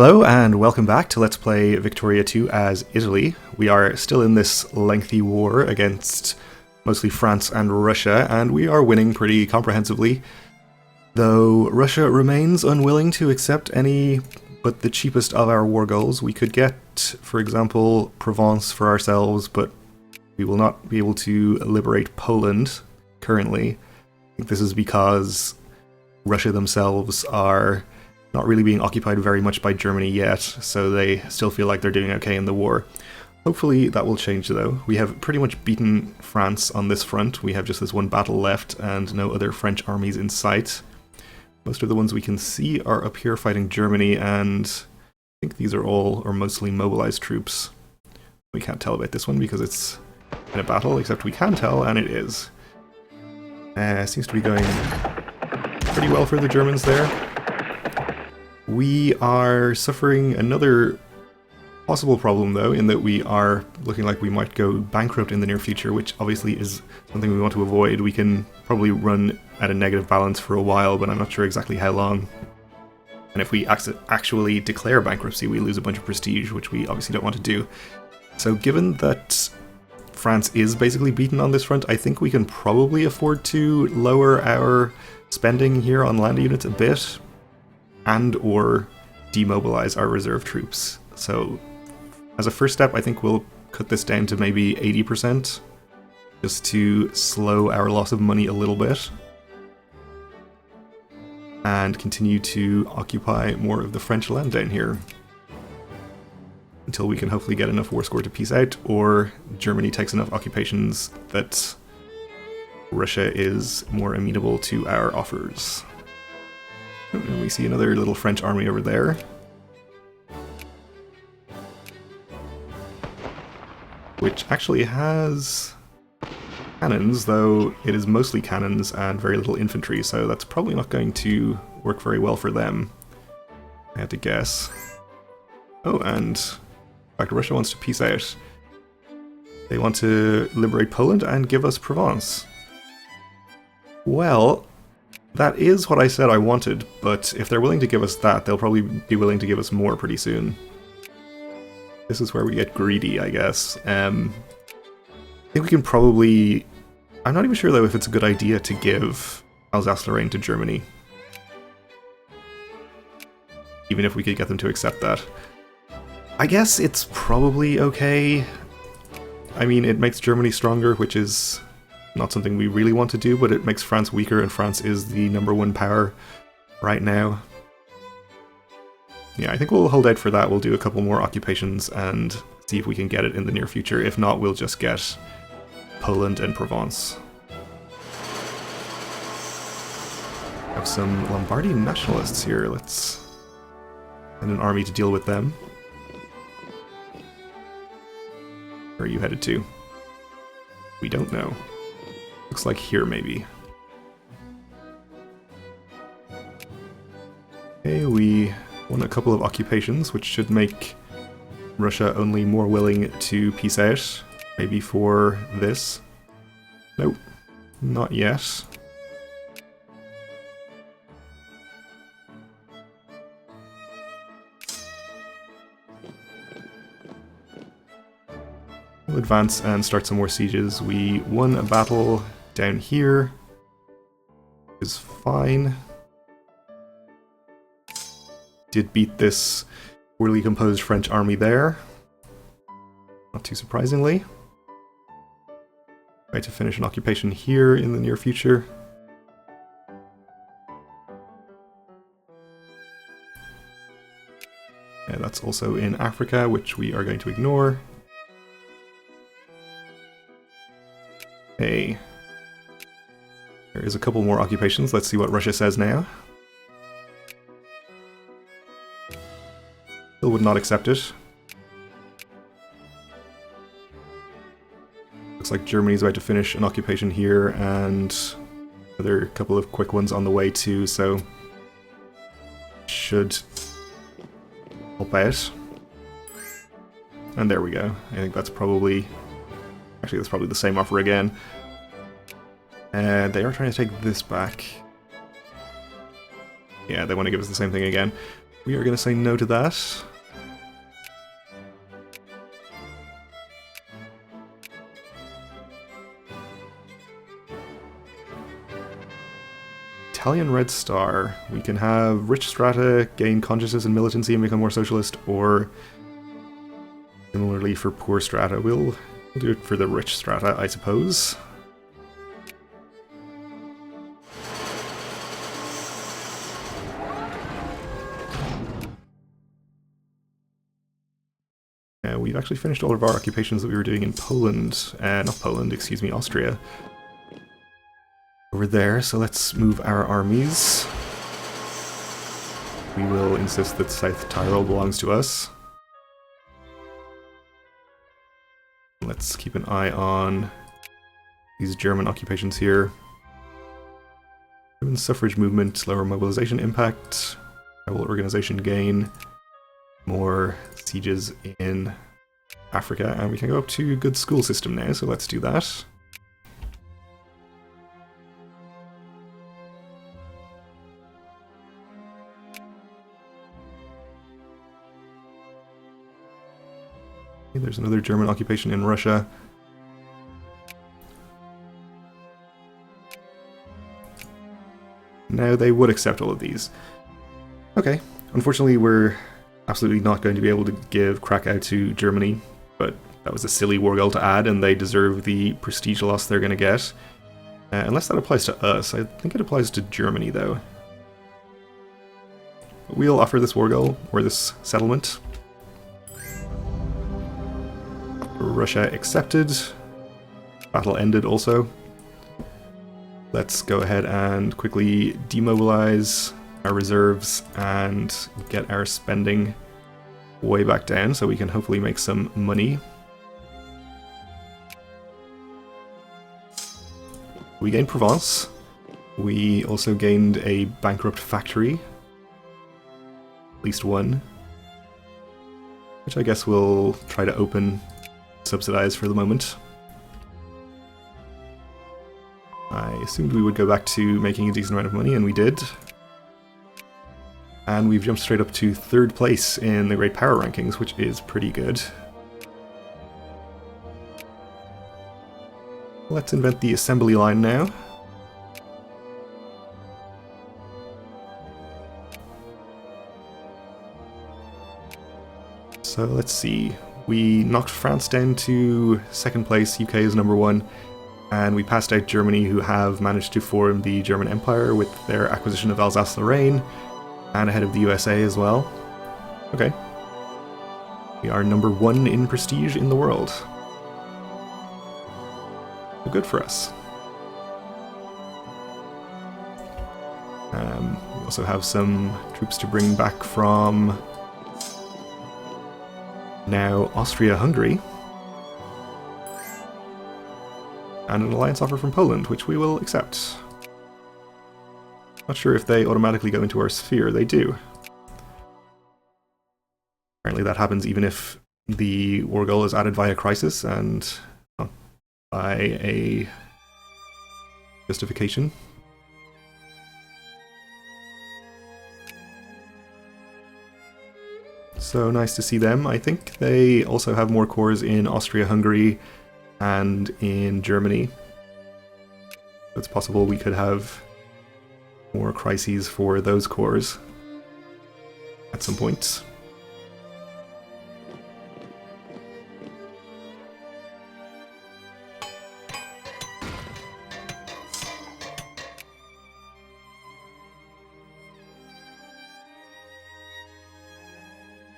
Hello and welcome back to Let's Play Victoria 2 as Italy. We are still in this lengthy war against mostly France and Russia, and we are winning pretty comprehensively. Though Russia remains unwilling to accept any but the cheapest of our war goals. We could get, for example, Provence for ourselves, but we will not be able to liberate Poland currently. I think this is because Russia themselves are not really being occupied very much by Germany yet, so they still feel like they're doing okay in the war. Hopefully that will change though. We have pretty much beaten France on this front. We have just this one battle left and no other French armies in sight. Most of the ones we can see are up here fighting Germany, and I think these are all or mostly mobilized troops. We can't tell about this one because it's in a battle, except we can tell, and it is. Seems to be going pretty well for the Germans there. We are suffering another possible problem, though, in that we are looking like we might go bankrupt in the near future, which obviously is something we want to avoid. We can probably run at a negative balance for a while, but I'm not sure exactly how long. And if we actually declare bankruptcy, we lose a bunch of prestige, which we obviously don't want to do. So given that France is basically beaten on this front, I think we can probably afford to lower our spending here on land units a bit, and or demobilize our reserve troops. So as a first step, I think we'll cut this down to maybe 80%, just to slow our loss of money a little bit, and continue to occupy more of the French land down here until we can hopefully get enough war score to peace out, or Germany takes enough occupations that Russia is more amenable to our offers. And we see another little French army over there. Which actually has cannons, though it is mostly cannons and very little infantry, so that's probably not going to work very well for them, I had to guess. Oh, and in fact, Russia wants to peace out. They want to liberate Poland and give us Provence. Well, that is what I said I wanted, but if they're willing to give us that, they'll probably be willing to give us more pretty soon. This is where we get greedy, I guess. I think we can probably... I'm not even sure, though, if it's a good idea to give Alsace-Lorraine to Germany. Even if we could get them to accept that. I guess it's probably okay. I mean, it makes Germany stronger, which is not something we really want to do, but it makes France weaker, and France is the #1 power right now. Yeah, I think we'll hold out for that. We'll do a couple more occupations and see if we can get it in the near future. If not, we'll just get Poland and Provence. Have some Lombardy nationalists here. Let's send an army to deal with them. Where are you headed to? We don't know. Looks like here, maybe. Okay, we won a couple of occupations, which should make Russia only more willing to peace out. Maybe for this. Nope, not yet. We'll advance and start some more sieges. We won a battle down here, is fine. Did beat this poorly composed French army there, not too surprisingly. Try to finish an occupation here in the near future. And that's also in Africa, which we are going to ignore. Hey. There is a couple more occupations. Let's see what Russia says now. Still would not accept it. Looks like Germany's about to finish an occupation here, and another couple of quick ones on the way too, so should help out. And there we go. I think that's probably... Actually, that's probably the same offer again. They are trying to take this back. Yeah, they want to give us the same thing again. We are going to say no to that. Italian Red Star. We can have rich strata gain consciousness and militancy and become more socialist, or similarly for poor strata. We'll do it for the rich strata, I suppose. We've actually finished all of our occupations that we were doing in Poland. Not Poland, excuse me, Austria. Over there, so let's move our armies. We will insist that South Tyrol belongs to us. Let's keep an eye on these German occupations here. German suffrage movement, lower mobilization impact, rebel organization gain, more sieges in Africa, and we can go up to good school system now, so let's do that. Okay, there's another German occupation in Russia. Now they would accept all of these. Okay, unfortunately we're absolutely not going to be able to give Krakow to Germany, but that was a silly war goal to add, and they deserve the prestige loss they're going to get. Unless that applies to us. I think it applies to Germany, though. We'll offer this war goal, or this settlement. Russia accepted. Battle ended also. Let's go ahead and quickly demobilize our reserves and get our spending way back down so we can hopefully make some money. We gained Provence. We also gained a bankrupt factory. At least one. Which I guess we'll try to open, subsidize for the moment. I assumed we would go back to making a decent amount of money, and we did. And we've jumped straight up to 3rd place in the Great Power Rankings, which is pretty good. Let's invent the assembly line now. So let's see. We knocked France down to 2nd place, UK is number 1, and we passed out Germany, who have managed to form the German Empire with their acquisition of Alsace-Lorraine, and ahead of the USA as well. Okay. We are number 1 in prestige in the world. So good for us. We also have some troops to bring back from now Austria-Hungary. And an alliance offer from Poland, which we will accept. Not sure if they automatically go into our sphere. They do. Apparently that happens even if the war goal is added via crisis and not by a justification. So nice to see them. I think they also have more cores in Austria-Hungary and in Germany. It's possible we could have more crises for those cores at some point.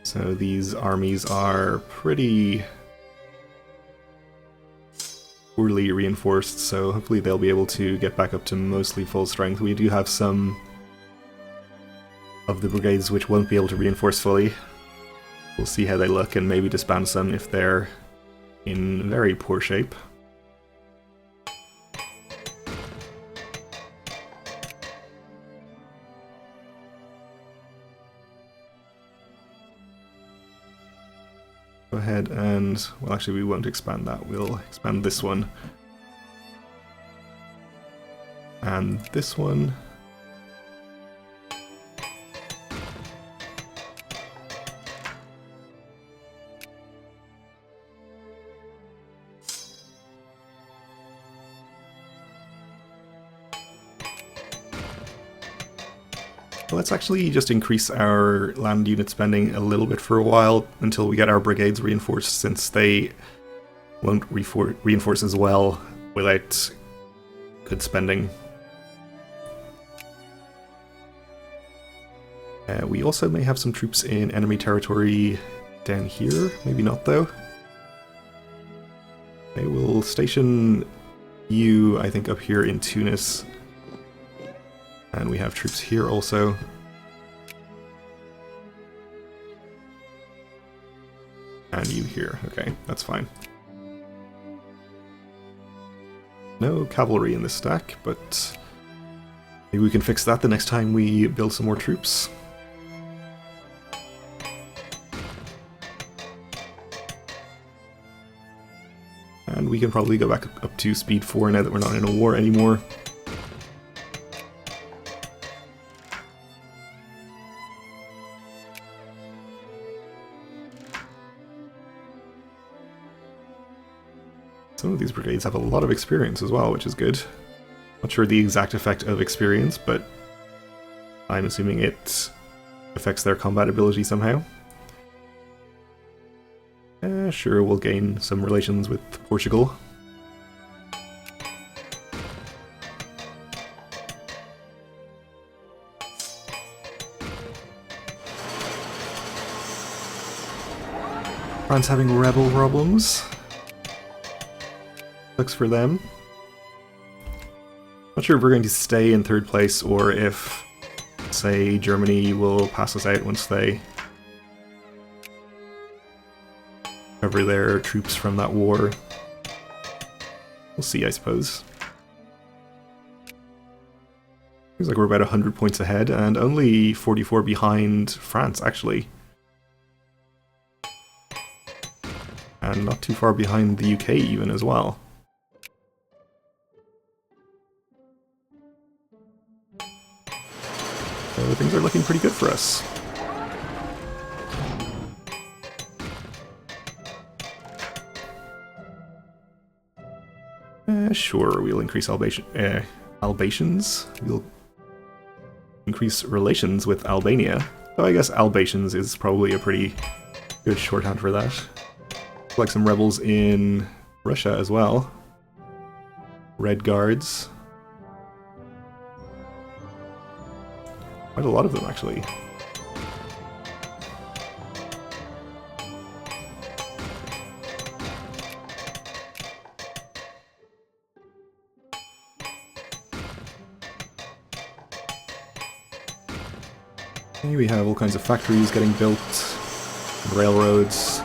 So these armies are pretty poorly reinforced, so hopefully they'll be able to get back up to mostly full strength. We do have some of the brigades which won't be able to reinforce fully. We'll see how they look and maybe disband some if they're in very poor shape. Go ahead and, well, actually we won't expand that, we'll expand this one. And this one. Let's actually just increase our land unit spending a little bit for a while until we get our brigades reinforced, since they won't reinforce as well without good spending. We also may have some troops in enemy territory down here. Maybe not, though. Okay, we'll station you, I think, up here in Tunis. And we have troops here also. And you here. Okay, that's fine. No cavalry in this stack, but maybe we can fix that the next time we build some more troops. And we can probably go back up to speed 4 now that we're not in a war anymore. Some of these brigades have a lot of experience as well, which is good. Not sure the exact effect of experience, but I'm assuming it affects their combat ability somehow. Sure, we'll gain some relations with Portugal. France having rebel problems. Looks for them. Not sure if we're going to stay in 3rd place or if, say, Germany will pass us out once they recover their troops from that war. We'll see, I suppose. Seems like we're about 100 points ahead and only 44 behind France, actually. And not too far behind the UK even as well. So things are looking pretty good for us. Sure, we'll increase Albations. We'll increase relations with Albania. Though I guess Albations is probably a pretty good shorthand for that. Like some rebels in Russia as well. Red Guards. Quite a lot of them, actually. Okay, we have all kinds of factories getting built, railroads.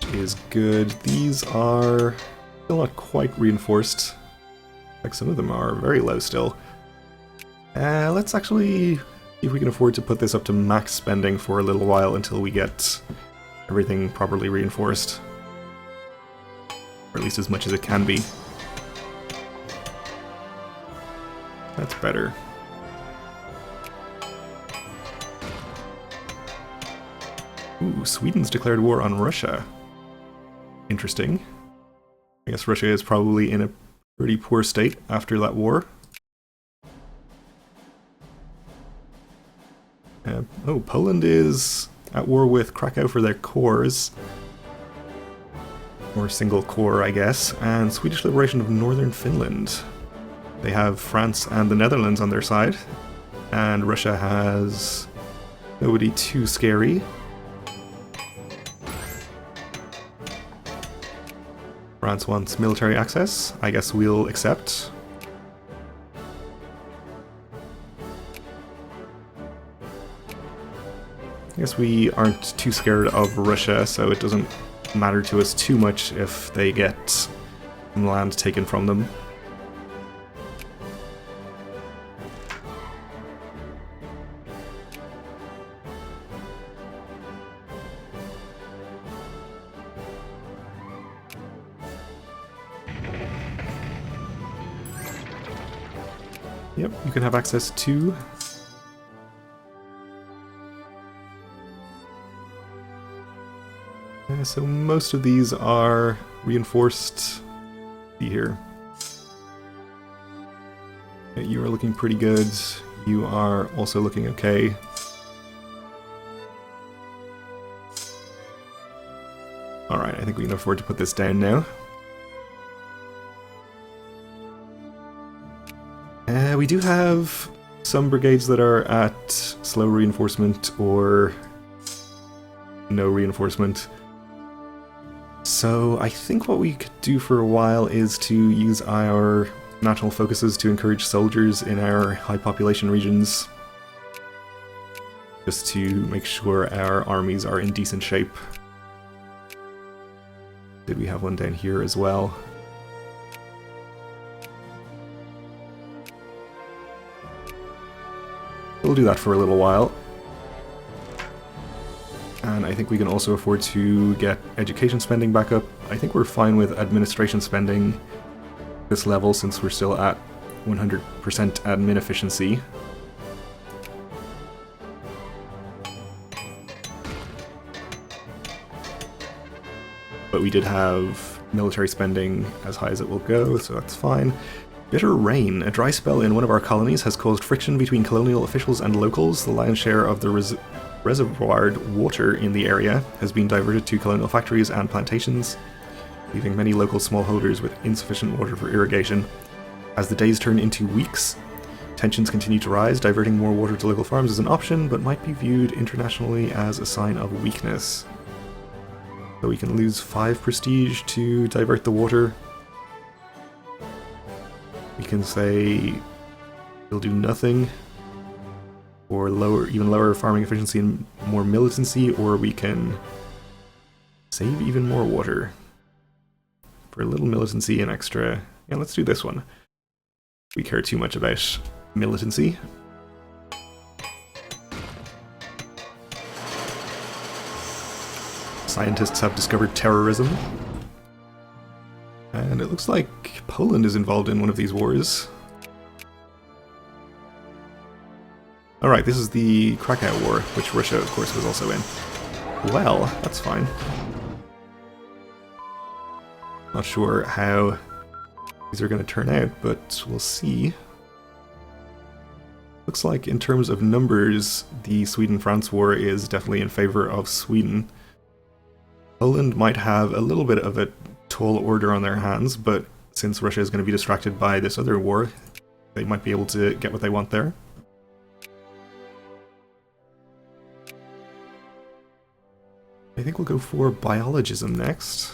Which is good. These are still not quite reinforced. Like some of them are very low still. Let's actually see if we can afford to put this up to max spending for a little while until we get everything properly reinforced. Or at least as much as it can be. That's better. Ooh, Sweden's declared war on Russia. Interesting. I guess Russia is probably in a pretty poor state after that war. Oh, Poland is at war with Krakow for their cores. Or single core, I guess. And Swedish liberation of northern Finland. They have France and the Netherlands on their side. And Russia has nobody too scary. France wants military access. I guess we'll accept. I guess we aren't too scared of Russia, so it doesn't matter to us too much if they get some land taken from them. Yep, you can have access to. So most of these are reinforced. See here. You are looking pretty good. You are also looking okay. Alright, I think we can afford to put this down now. We do have some brigades that are at slow reinforcement or no reinforcement. So I think what we could do for a while is to use our national focuses to encourage soldiers in our high population regions. Just to make sure our armies are in decent shape. Did we have one down here as well? We'll do that for a little while. And I think we can also afford to get education spending back up. I think we're fine with administration spending this level since we're still at 100% admin efficiency. But we did have military spending as high as it will go, so that's fine. Bitter rain. A dry spell in one of our colonies has caused friction between colonial officials and locals. The lion's share of the reservoired water in the area has been diverted to colonial factories and plantations, leaving many local smallholders with insufficient water for irrigation. As the days turn into weeks, tensions continue to rise. Diverting more water to local farms is an option, but might be viewed internationally as a sign of weakness. So we can lose 5 prestige to divert the water. We can say we'll do nothing, or even lower farming efficiency and more militancy, or we can save even more water for a little militancy and extra. Yeah, let's do this one. We care too much about militancy. Scientists have discovered terrorism. And it looks like Poland is involved in one of these wars. Alright, this is the Krakow War, which Russia, of course, was also in. Well, that's fine. Not sure how these are going to turn out, but we'll see. Looks like in terms of numbers, the Sweden-France war is definitely in favor of Sweden. Poland might have a little bit of a tall order on their hands, but since Russia is going to be distracted by this other war, they might be able to get what they want there. I think we'll go for biologism next.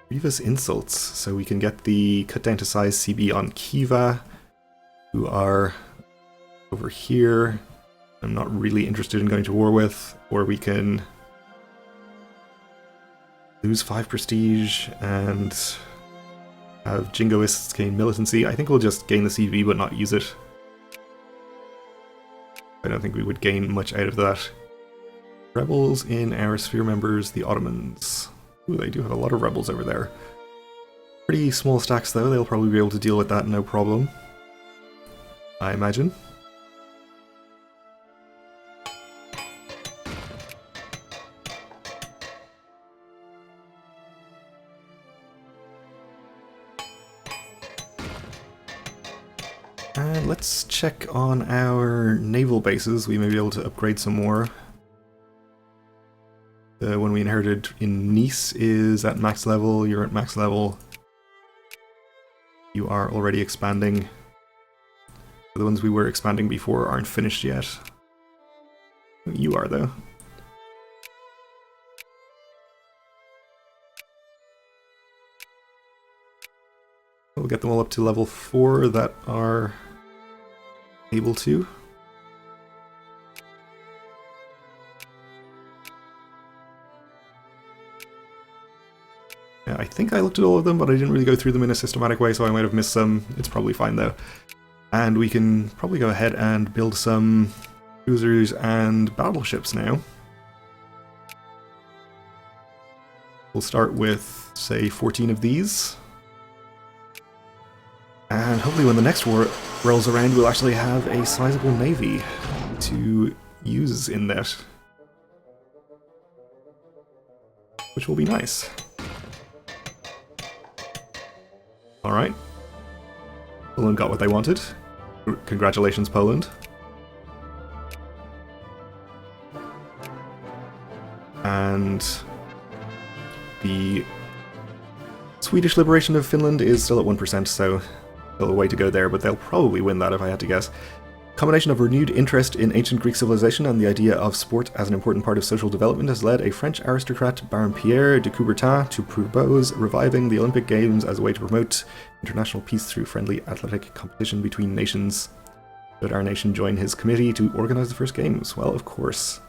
Grievous insults, so we can get the cut down to size CB on Kiva, who are over here. I'm not really interested in going to war with, or we can lose 5 prestige and have jingoists gain militancy. I think we'll just gain the CV but not use it. I don't think we would gain much out of that. Rebels in our sphere members, the Ottomans. Ooh, they do have a lot of rebels over there. Pretty small stacks though, they'll probably be able to deal with that no problem, I imagine. And let's check on our naval bases. We may be able to upgrade some more. The one we inherited in Nice is at max level, you're at max level. You are already expanding. The ones we were expanding before aren't finished yet. You are, though. We'll get them all up to level 4 that are able to. Yeah, I think I looked at all of them, but I didn't really go through them in a systematic way, so I might have missed some. It's probably fine, though. And we can probably go ahead and build some cruisers and battleships now. We'll start with, say, 14 of these. And hopefully when the next war rolls around, we'll actually have a sizable navy to use in net, which will be nice. Alright. Poland got what they wanted. Congratulations, Poland. And the Swedish liberation of Finland is still at 1%, so still a way to go there, but they'll probably win that if I had to guess. Combination of renewed interest in ancient Greek civilization and the idea of sport as an important part of social development has led a French aristocrat, Baron Pierre de Coubertin, to propose reviving the Olympic Games as a way to promote international peace through friendly athletic competition between nations. Should our nation join his committee to organize the first games? Well, of course.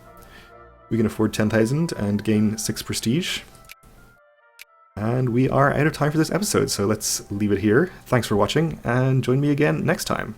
We can afford 10,000 and gain 6 prestige. And we are out of time for this episode, so let's leave it here. Thanks for watching, and join me again next time.